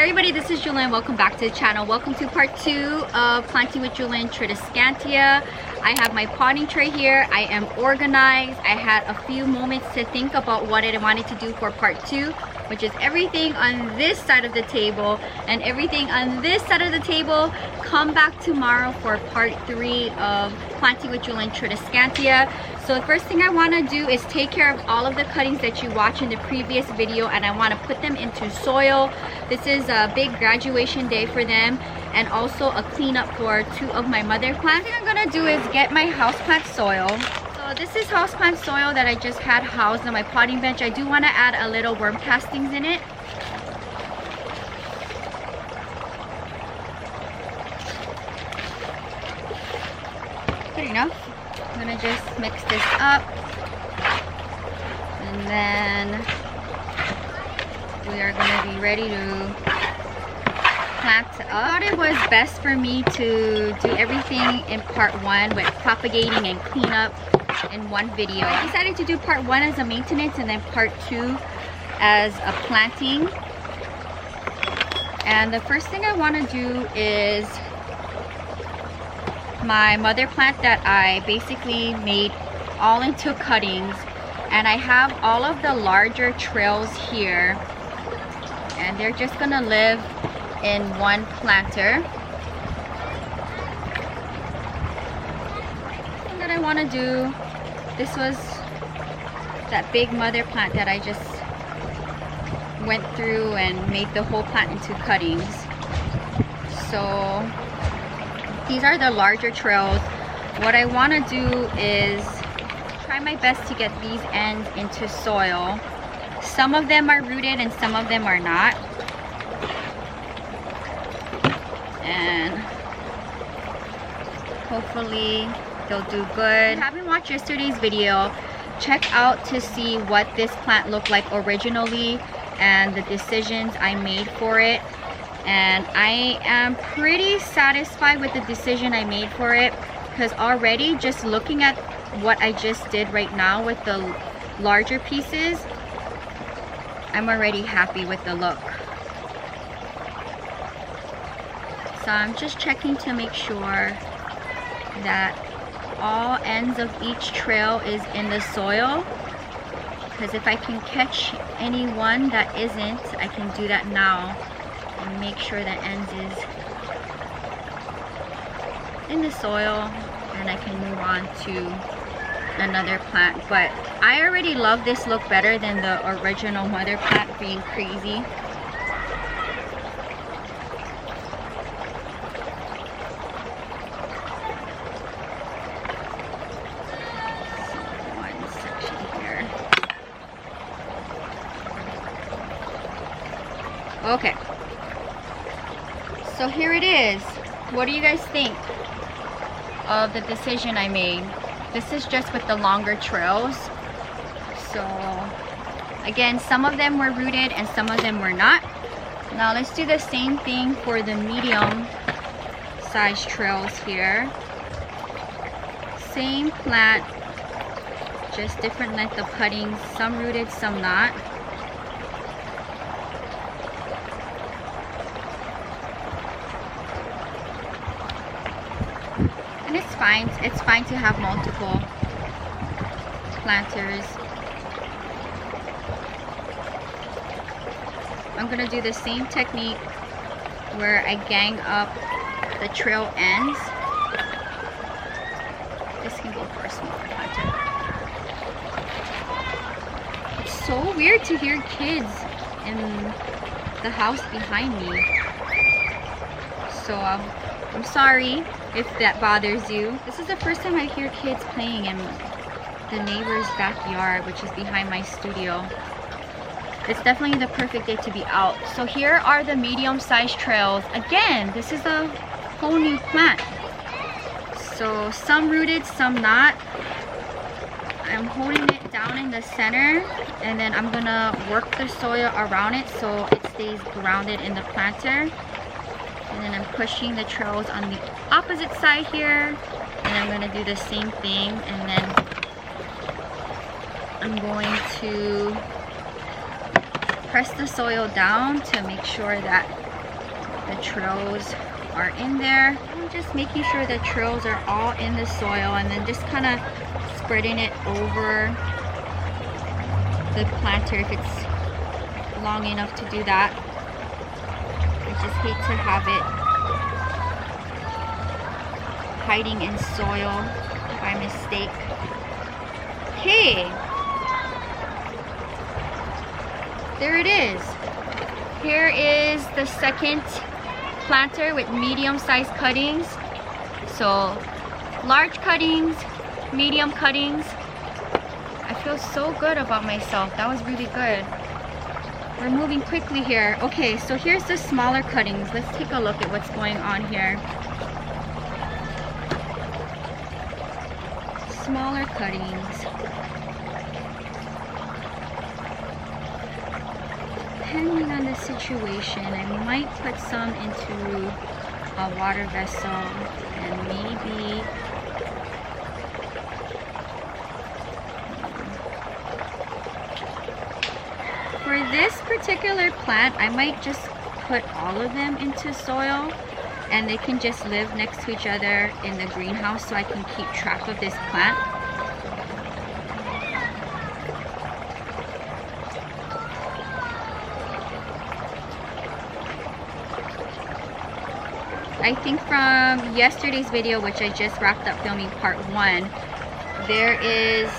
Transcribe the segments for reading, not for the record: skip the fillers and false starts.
everybody, this is Jewelyn. Welcome back to the channel. Welcome to part 2 of Planting with Jewelyn Tradescantia. I have my potting tray here. I am organized. I had a few moments to think about what I wanted to do for part 2, which is everything on this side of the table and everything on this side of the table. Come back tomorrow for part 3 of Planting with Jewelyn Tradescantia. So the first thing I want to do is take care of all of the cuttings that you watched in the previous video, and I want to put them into soil. This is a big graduation day for them, and also a cleanup for 2 of my mother plants. The thing I'm going to do is get my houseplant soil. So this is houseplant soil that I just had housed on my potting bench. I do want to add a little worm castings in it. Good enough. I'm gonna just mix this up, and then we are gonna be ready to plant up. I thought it was best for me to do everything in part 1 with propagating and cleanup in one video. I decided to do part 1 as a maintenance and then part 2 as a planting. And the first thing I want to do is my mother plant that I basically made all into cuttings, and I have all of the larger trails here, and they're just gonna live in one planter. The thing that I want to do, this was that big mother plant that I just went through and made the whole plant into cuttings. So these are the larger trails. What I want to do is try my best to get these ends into soil. Some of them are rooted and some of them are not. And hopefully they'll do good. If you haven't watched yesterday's video, check out to see what this plant looked like originally and the decisions I made for it. And I am pretty satisfied with the decision I made for it, because already just looking at what I just did right now with the larger pieces, I'm already happy with the look. So I'm just checking to make sure that all ends of each trail is in the soil, because if I can catch any one that isn't, I can do that now and make sure that ends is in the soil, and I can move on to another plant. But I already love this look better than the original mother plant being crazy. One section here. Okay. So here it is. What do you guys think of the decision I made? This is just with the longer trails. So again, some of them were rooted and some of them were not. Now let's do the same thing for the medium size trails here. Same plant, just different length of cuttings, some rooted, some not. It's fine to have multiple planters. I'm gonna do the same technique where I gang up the trail ends. This can go for a smaller planter. It's so weird to hear kids in the house behind me. So I'm sorry if that bothers you. This is the first time I hear kids playing in the neighbor's backyard, which is behind my studio. It's definitely the perfect day to be out. So here are the medium-sized trails. Again, this is a whole new plant. So some rooted, some not. I'm holding it down in the center, and then I'm gonna work the soil around it so it stays grounded in the planter. And then I'm pushing the trails on the opposite side here, and I'm going to do the same thing, and then I'm going to press the soil down to make sure that the trills are in there. I'm just making sure the trills are all in the soil, and then just kind of spreading it over the planter if it's long enough to do that. I just hate to have it hiding in soil by mistake. Okay, there it is. Here is the second planter with medium-sized cuttings. So large cuttings, medium cuttings. I feel so good about myself. That was really good. We're moving quickly here. Okay, so here's the smaller cuttings. Let's take a look at what's going on here. Smaller cuttings. Depending on the situation, I might put some into a water vessel and maybe for this particular plant, I might just put all of them into soil and they can just live next to each other in the greenhouse so I can keep track of this plant. I think from yesterday's video, which I just wrapped up filming part 1, there is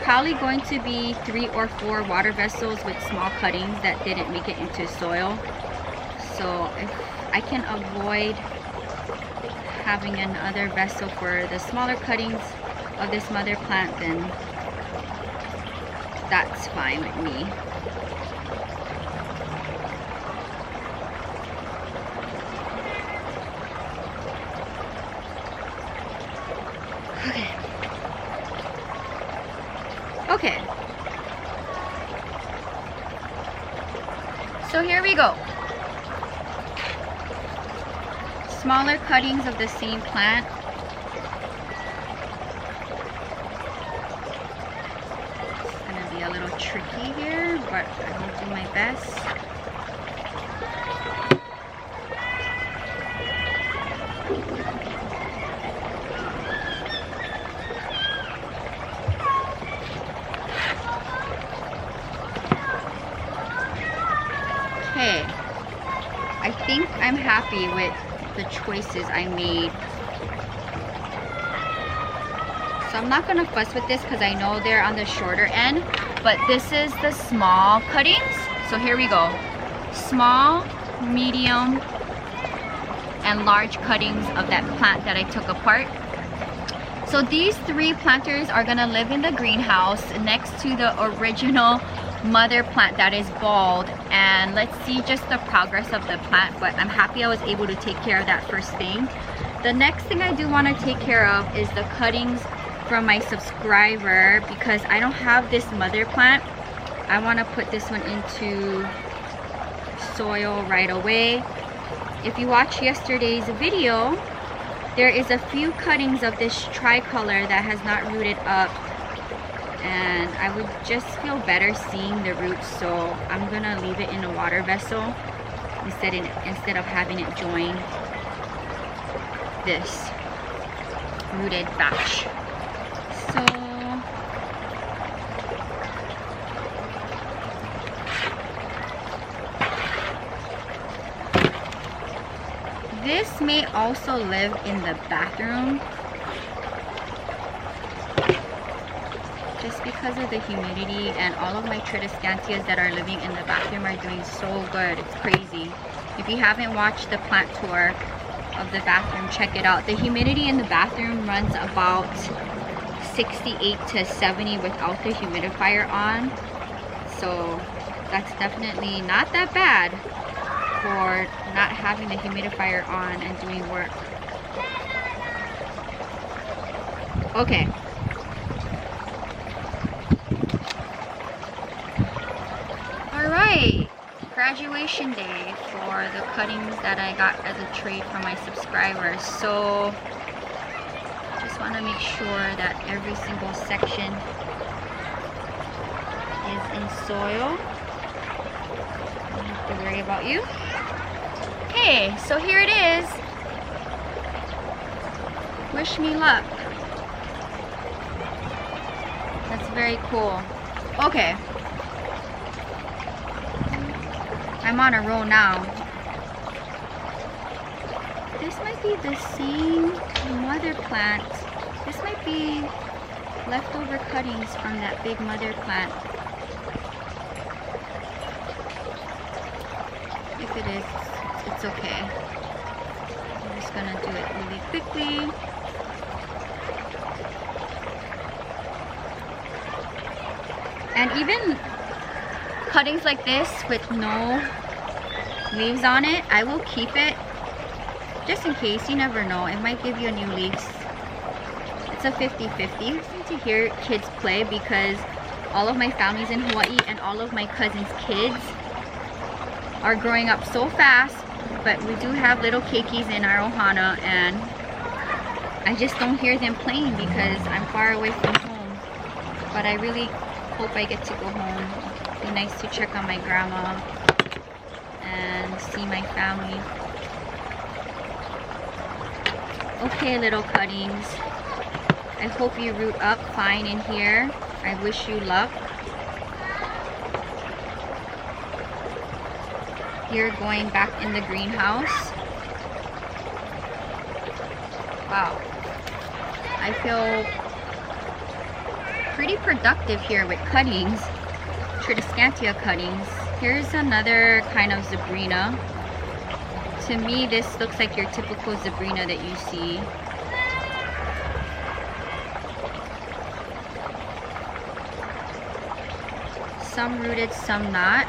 probably going to be 3 or 4 water vessels with small cuttings that didn't make it into soil. So if I can avoid having another vessel for the smaller cuttings of this mother plant, then that's fine with me. Okay, so here we go. Smaller cuttings of the same plant. It's gonna be a little tricky here, but I will do my best. Okay, I think I'm happy with the choices I made. So I'm not gonna fuss with this because I know they're on the shorter end, but this is the small cuttings. So here we go. Small, medium, and large cuttings of that plant that I took apart. So these 3 planters are gonna live in the greenhouse next to the original mother plant that is bald, and let's see just the progress of the plant. But I'm happy I was able to take care of that first thing. The next thing I do want to take care of is the cuttings from my subscriber, because I don't have this mother plant. I want to put this one into soil right away. If you watched yesterday's video, there is a few cuttings of this tricolor that has not rooted up, and I would just feel better seeing the roots, so I'm gonna leave it in a water vessel instead of having it join this rooted batch. So this may also live in the bathroom, just because of the humidity, and all of my Tradescantias that are living in the bathroom are doing so good. It's crazy. If you haven't watched the plant tour of the bathroom, check it out. The humidity in the bathroom runs about 68 to 70 without the humidifier on. So that's definitely not that bad for not having the humidifier on and doing work. Okay. Alright, graduation day for the cuttings that I got as a trade from my subscribers. So just want to make sure that every single section is in soil. Don't have to worry about you. Okay. Okay, so here it is. Wish me luck. That's very cool. Okay. I'm on a roll now. This might be the same mother plant. This might be leftover cuttings from that big mother plant. If it is, it's okay. I'm just gonna do it really quickly. And even cuttings like this with no leaves on it, I will keep it just in case. You never know, it might give you new leaves. It's a 50-50. I seem to hear kids play because all of my family's in Hawaii and all of my cousins' kids are growing up so fast, but we do have little keikis in our ohana, and I just don't hear them playing because I'm far away from home. But I really hope I get to go home. It'd be nice to check on my grandma and see my family. Okay, little cuttings, I hope you root up fine in here. I wish you luck. You're going back in the greenhouse. Wow, I feel pretty productive here with cuttings, Tradescantia cuttings. Here's another kind of Zebrina. To me, this looks like your typical Zebrina that you see. Some rooted, some not.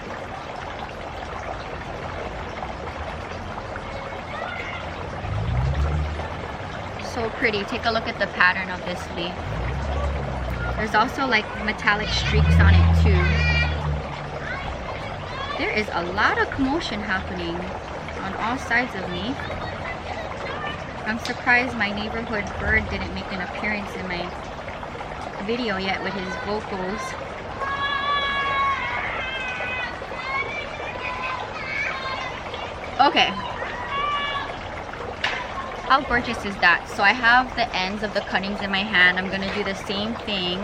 So pretty. Take a look at the pattern of this leaf. There's also like metallic streaks on it too. There is a lot of commotion happening on all sides of me. I'm surprised my neighborhood bird didn't make an appearance in my video yet with his vocals. Okay. How gorgeous is that? So I have the ends of the cuttings in my hand. I'm going to do the same thing.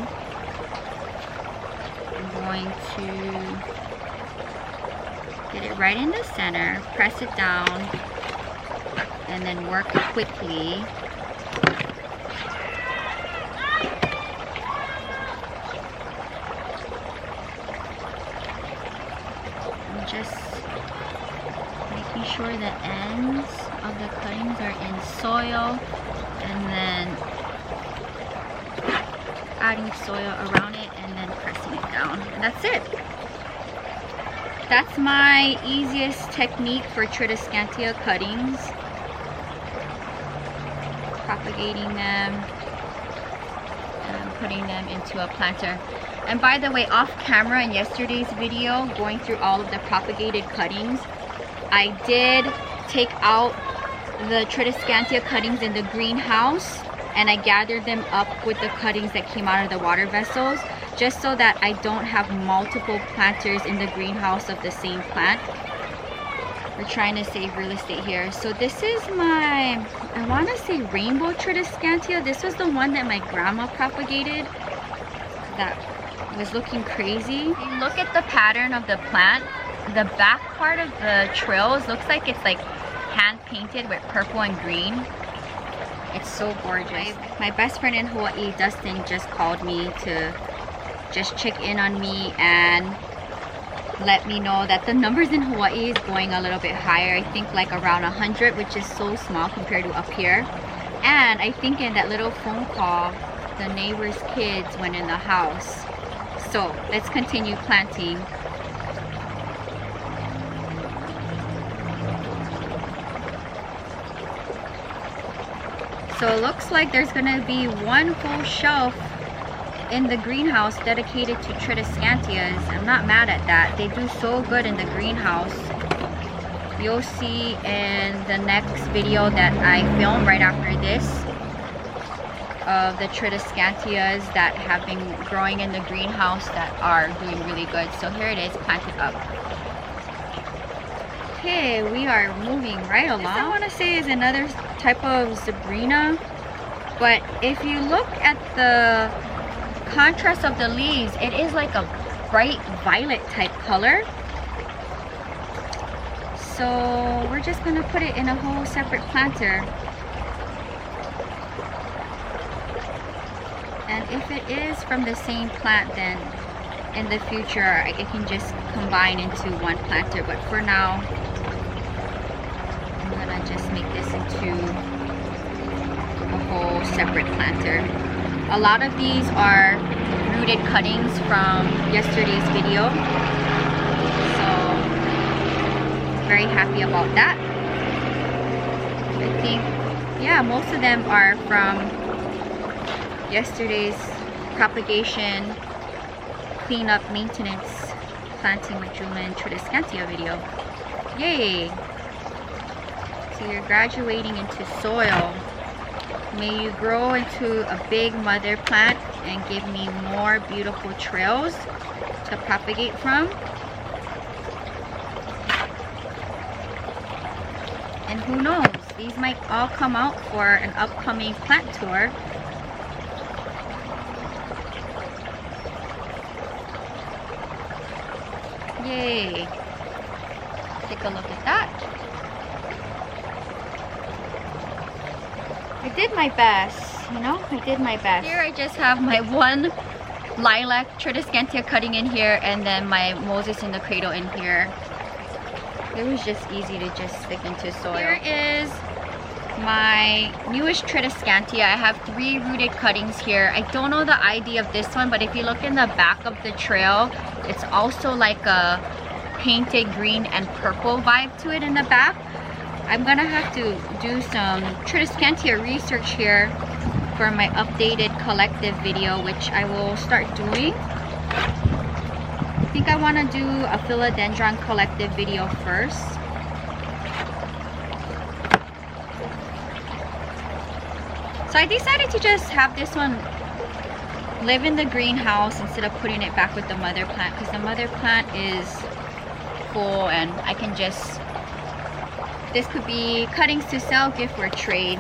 I'm going to get it right in the center, press it down, and then work quickly. I'm just making sure the ends of the cuttings are in soil, and then adding soil around it and then pressing it down. And that's it. That's my easiest technique for Tradescantia cuttings. Propagating them and putting them into a planter. And by the way, off camera in yesterday's video, going through all of the propagated cuttings, I did take out the Tradescantia cuttings in the greenhouse, and I gathered them up with the cuttings that came out of the water vessels, just so that I don't have multiple planters in the greenhouse of the same plant. We're trying to save real estate here. So this is my, I want to say rainbow Tradescantia. This was the one that my grandma propagated that was looking crazy. Look at the pattern of the plant. The back part of the trails looks like it's like hand painted with purple and green. It's so gorgeous. My best friend in Hawaii, Dustin, just called me to just check in on me and let me know that the numbers in Hawaii is going a little bit higher. I think like around 100, which is so small compared to up here. And I think in that little phone call, the neighbor's kids went in the house. So let's continue planting. So it looks like there's gonna be one full shelf in the greenhouse dedicated to Tradescantias. I'm not mad at that. They do so good in the greenhouse. You'll see in the next video that I film right after this of the Tradescantias that have been growing in the greenhouse that are doing really good. So here it is, planted up. Okay, we are moving right along. This I want to say is another type of Sabrina, but if you look at the contrast of the leaves, it is like a bright violet type color. So we're just gonna put it in a whole separate planter. And if it is from the same plant, then in the future it can just combine into one planter. But for now, I'm gonna just make this into a whole separate planter. A lot of these are rooted cuttings from yesterday's video. So very happy about that. I think, yeah, most of them are from yesterday's propagation, cleanup, maintenance, planting with Jewelyn Tradescantia video. Yay! So you're graduating into soil. May you grow into a big mother plant and give me more beautiful trails to propagate from. And who knows, these might all come out for an upcoming plant tour. Yay! Take a look at that. I did my best, you know, I did my best. Here I just have my one lilac Tradescantia cutting in here, and then my Moses in the cradle in here. It was just easy to just stick into soil. Here is my newest Tradescantia. I have 3 rooted cuttings here. I don't know the ID of this one, but if you look in the back of the trail, it's also like a painted green and purple vibe to it in the back. I'm gonna have to do some Tradescantia research here for my updated collective video, which I will start doing. I think I want to do a philodendron collective video first. So I decided to just have this one live in the greenhouse instead of putting it back with the mother plant, because the mother plant is full and I can just, this could be cuttings to sell, gift, or trade.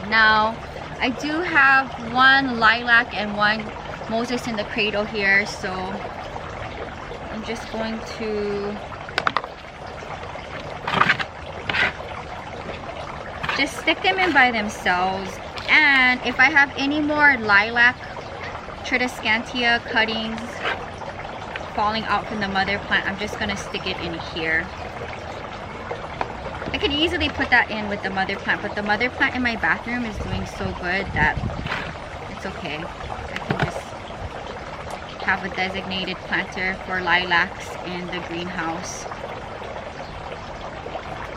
Now I do have one lilac and one Moses in the cradle here, so I'm just going to just stick them in by themselves. And if I have any more lilac Tradescantia cuttings falling out from the mother plant, I'm just gonna stick it in here. I could easily put that in with the mother plant, but the mother plant in my bathroom is doing so good that it's okay. I can just have a designated planter for lilacs in the greenhouse.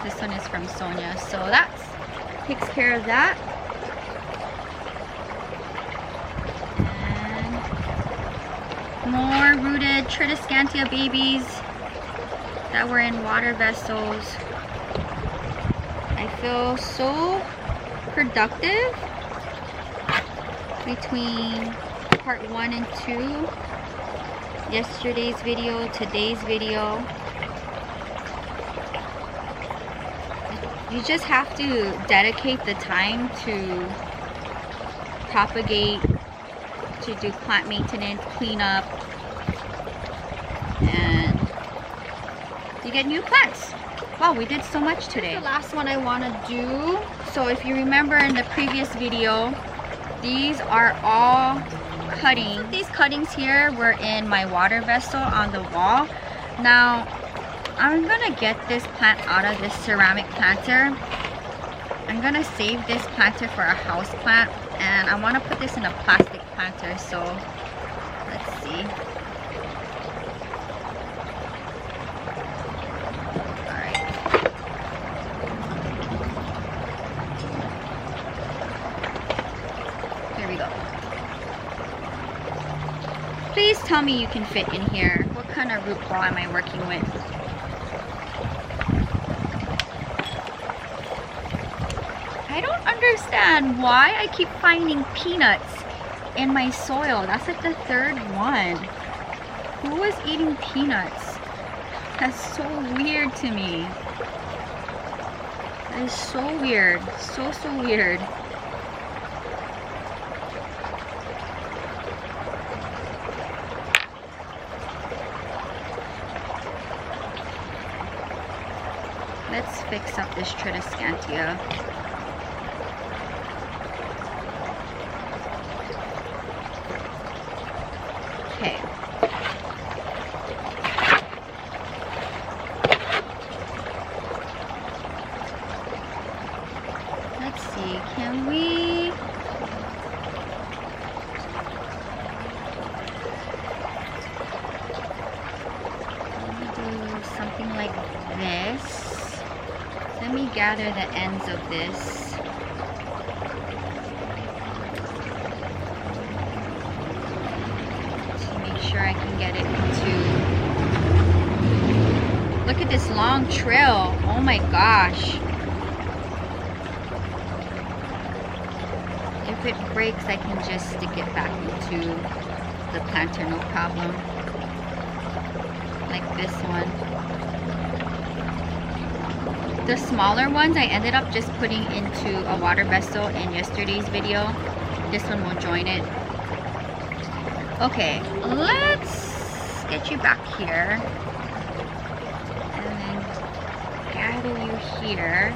This one is from Sonia, so that takes care of that. And more rooted Tradescantia babies that were in water vessels. I feel so productive between part 1 and 2. Yesterday's video, today's video. You just have to dedicate the time to propagate, to do plant maintenance, cleanup, and you get new plants. Wow, we did so much today. The last one I want to do. So if you remember in the previous video, these are all cuttings. These cuttings here were in my water vessel on the wall. Now I'm gonna get this plant out of this ceramic planter. I'm gonna save this planter for a house plant, and I want to put this in a plastic planter. So let's see. Please tell me you can fit in here. What kind of root ball am I working with? I don't understand why I keep finding peanuts in my soil. That's like the 3rd one. Who was eating peanuts? That's so weird to me. That is so weird. So weird. Let's fix up this Tradescantia. Okay. Let's see, can we... do something like this? Let me gather the ends of this. To make sure I can get it into... Look at this long trail. Oh my gosh. If it breaks, I can just stick it back into the planter, no problem. Like this one. The smaller ones I ended up just putting into a water vessel in yesterday's video. This one will join it. Okay, let's get you back here. And then gather you here.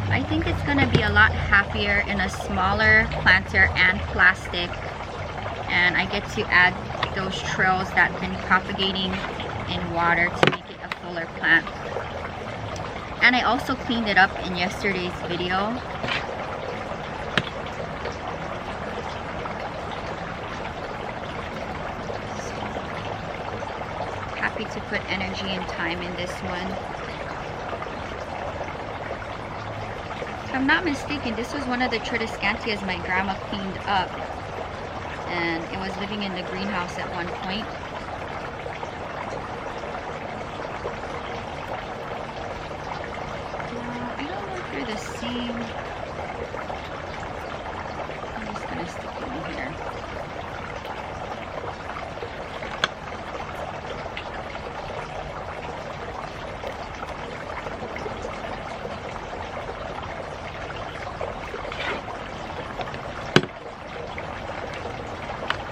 I think it's going to be a lot happier in a smaller planter and plastic, and I get to add those trails that have been propagating in water to make it a fuller plant. And I also cleaned it up in yesterday's video. Happy to put energy and time in this one. If I'm not mistaken, this was one of the Tradescantias my grandma cleaned up, and it was living in the greenhouse at one point. I don't know if they're the same. I'm just gonna stick them in here.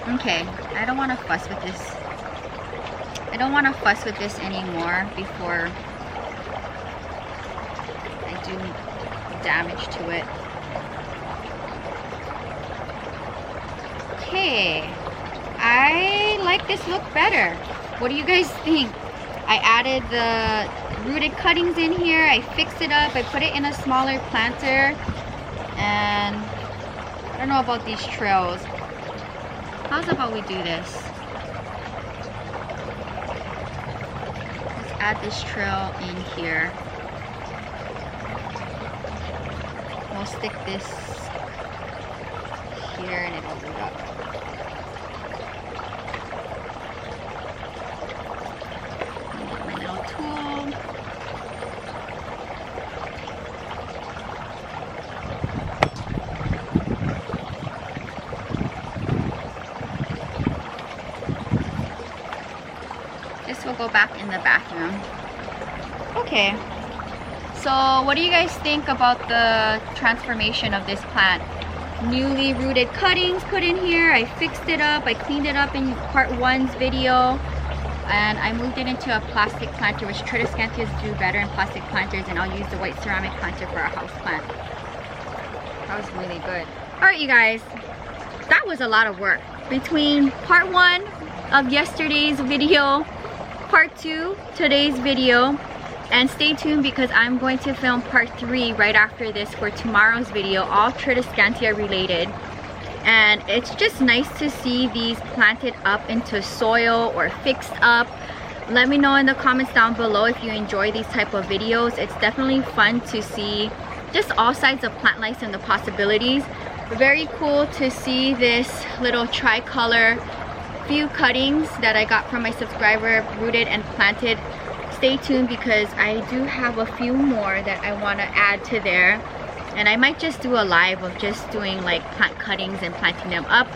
Okay, I don't want to fuss with this. I don't want to fuss with this anymore before I do damage to it. Okay, I like this look better. What do you guys think? I added the rooted cuttings in here. I fixed it up. I put it in a smaller planter. And I don't know about these trails. How's about we do this? Let's add this trail in here. We'll stick this here and it'll root up. Get my little tool. This will go back in the bathroom. Okay. So what do you guys think about the transformation of this plant? Newly rooted cuttings put in here. I fixed it up. I cleaned it up in part 1's video. And I moved it into a plastic planter, which Tradescantias do better in plastic planters. And I'll use the white ceramic planter for a house plant. That was really good. Alright you guys. That was a lot of work. Between part 1 of yesterday's video, part 2 today's video, and stay tuned because I'm going to film part 3 right after this for tomorrow's video, all Tradescantia related. And it's just nice to see these planted up into soil or fixed up. Let me know in the comments down below if you enjoy these type of videos. It's definitely fun to see just all sides of plant life and the possibilities. Very cool to see this little tricolor few cuttings that I got from my subscriber, rooted and planted. Stay tuned because I do have a few more that I want to add to there, and I might just do a live of just doing like plant cuttings and planting them up.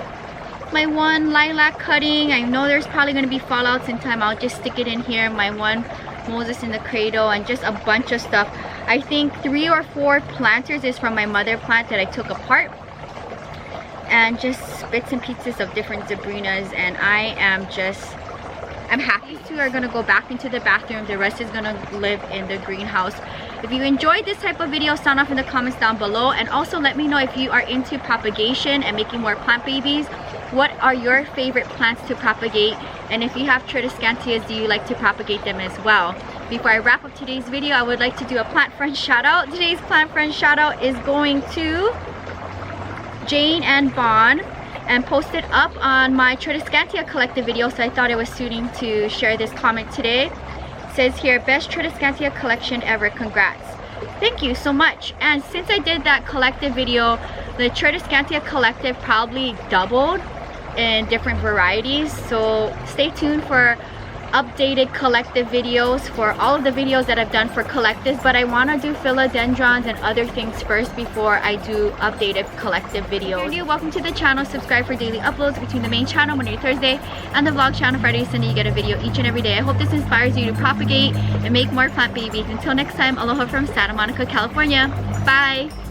My one lilac cutting, I know there's probably going to be fallouts in time. I'll just stick it in here. My one Moses in the cradle, and just a bunch of stuff. I think 3 or 4 planters is from my mother plant that I took apart, and just bits and pieces of different Zabrinas, and I'm happy. These 2 are gonna go back into the bathroom. The rest is gonna live in the greenhouse. If you enjoyed this type of video, sound off in the comments down below, and also let me know if you are into propagation and making more plant babies. What are your favorite plants to propagate? And if you have Tradescantias, do you like to propagate them as well? Before I wrap up today's video, I would like to do a plant friend shout out. Today's plant friend shout out is going to Jane and Vaughn, and posted up on my Tradescantia collective video, so I thought it was suiting to share this comment today. It says here, best Tradescantia collection ever, congrats. Thank you so much. And since I did that collective video, the Tradescantia collective probably doubled in different varieties, so stay tuned for updated collective videos for all of the videos that I've done for collectives, but I want to do philodendrons and other things first before I do updated collective videos. If you're new, welcome to the channel. Subscribe for daily uploads between the main channel Monday to Thursday and the vlog channel Friday to Sunday. You get a video each and every day. I hope this inspires you to propagate and make more plant babies. Until next time, aloha from Santa Monica, California. Bye!